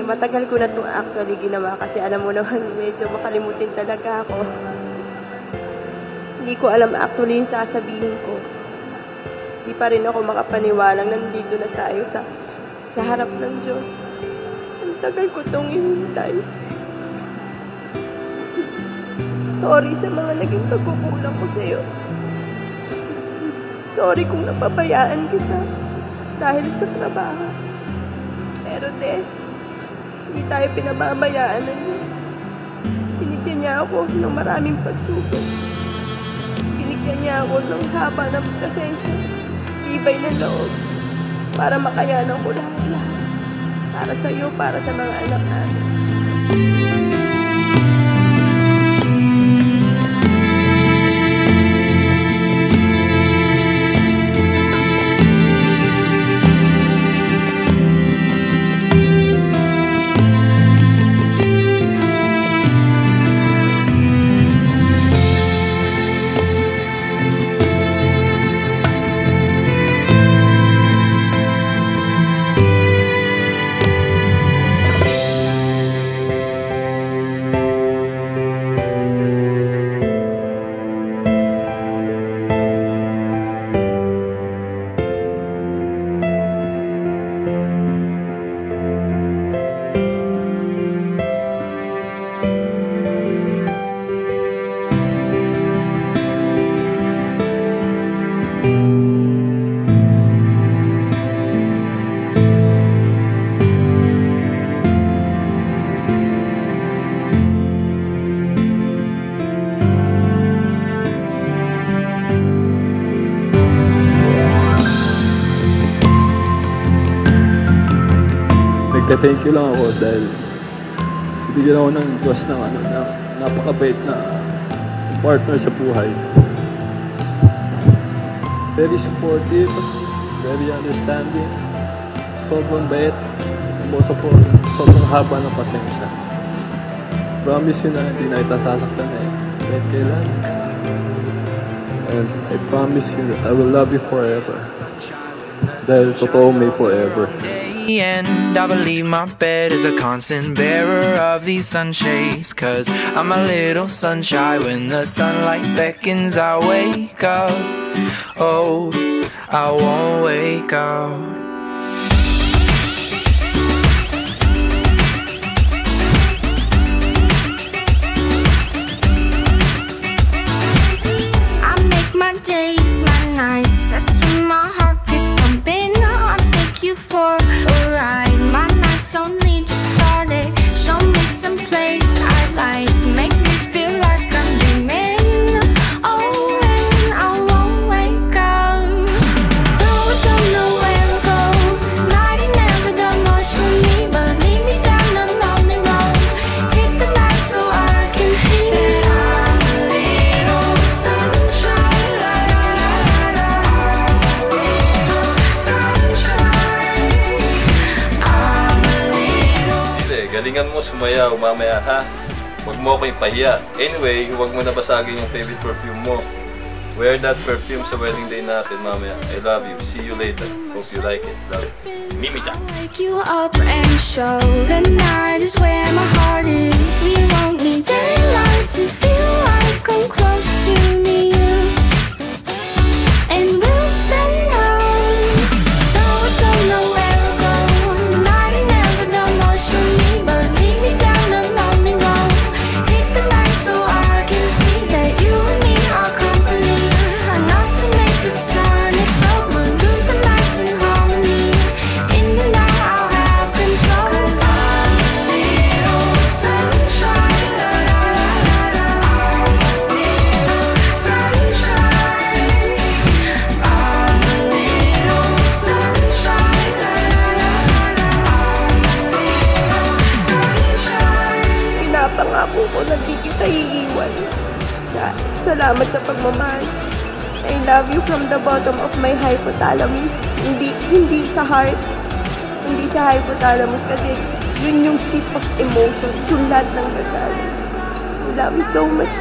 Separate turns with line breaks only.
Matagal ko na itong actually ginawa kasi alam mo naman, medyo makalimutin talaga ako. Hindi ko alam actually yung sasabihin ko. Hindi pa rin ako makapaniwalang nandito na tayo sa harap ng Diyos. Ang tagal ko itong hinintay. Sorry sa mga naging pagkukulang ko sa'yo. Sorry kung napabayaan kita dahil sa trabaho. Pero hindi tayo pinababayaan ng Diyos. Binigyan niya ako ng maraming pagsubok. Binigyan niya ako ng haba ng pasensya, tibay ng loob, para makayanan ko lahat-lahat. Para sa iyo, para sa mga anak natin.
Thank you lang ako dahil bigyan ako ng Diyos ng napakabait na partner sa buhay. Very supportive, very understanding, sobrang bait, most of all, sobrang haba ng pasensya. Promise you na hindi na kita sasaktan kahit kailan. And I promise you that I will love you forever. Dahil totoo may forever.
And I believe my bed is a constant bearer of these sunshades, 'cause I'm a little sunshine. When the sunlight beckons, I wake up. Oh, I won't wake up.
I make my days, my nights. That's when my heart gets pumping. I'll take you for my nights only just started. Show me some place I like. Make me feel like I'm dreaming. Oh, and I won't wake up. Though I don't know where to go. Night ain't never done much for me, but lead me down a lonely road. Hit the light so I can see that I'm a little sunshine.
Galingan mo sumayaw mamaya ha. Huwag mo ako ipahiya. Anyway, huwag mo nabasagin yung favorite perfume mo. Wear that perfume sa wedding day natin mamaya. I love you. See you later. Hope you like it. Love. Mimi-chan.
Wake you up and show the night is where my heart is. We won't need daylight to feel like I'm close to me. And we'll stay out. Though I don't know where to go. Night ain't never done much for me, but lead me down a lonely road. Hit the light so I can see that you and me are company. Enough to make the sun explode, but lose the lights in harmony. In the night I'll have control. 'Cause I'm a little sunshine. I'm a little sunshine. I'm a little sunshine. I'm a little sunshine.
Pinapangako ko na di kita iiwan. Salamat sa pagmamahal. I love you from the bottom of my hypothalamus. Hindi sa heart. Hindi sa hypothalamus kasi yun yung seat of emotion. Yung lahat ng gagawin. I love you so much.